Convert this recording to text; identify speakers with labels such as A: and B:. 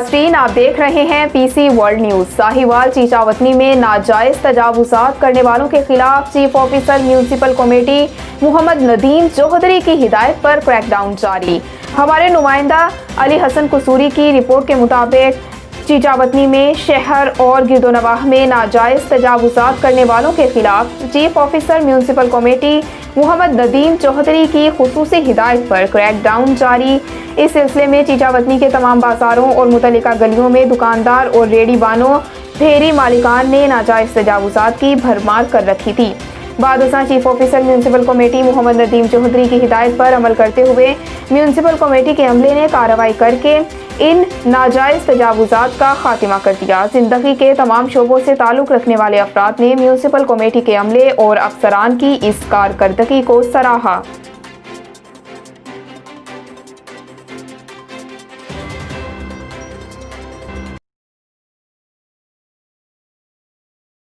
A: नाज़रीन, आप देख रहे हैं PC world news. Sahiwal Chichawatni में नाजायज तजावुज़ात करने वालों के खिलाफ chief officer municipal committee Mohammad Nadeem Chaudhry की हिदायत पर क्रैकडाउन जारी। हमारे नुमाइंदा अली हसन कसूरी की रिपोर्ट के मुताबिक चीचावतनी में शहर और गिरदोनवाह में नाजायज तजावुज़ात करने वालों के खिलाफ chief officer municipal committee Mohammad Nadeem Chaudhry की खुसूसी हिदायत पर क्रैकडाउन जारी। इस सिलसिले में चीचावतनी के तमाम बाजारों और मुतल्लिका गलियों में दुकानदार और रेडी बानों फेरी मालिकान ने नाजायज तजावुज़ात की भरमार कर रखी थी। बादशाह chief officer municipal committee Mohammad Nadeem Chaudhry की हिदायत पर अमल करते हुए म्यूनसिपल कमेटी के अमले ने कार्रवाई करके इन नाजायज तजावुज़ात का खात्मा कर दिया। जिंदगी के तमाम शोबों से ताल्लुक़ रखने वाले अफराद ने म्यूनसिपल कमेटी के अमले और अफसरान की इस कारकर्दगी को सराहा।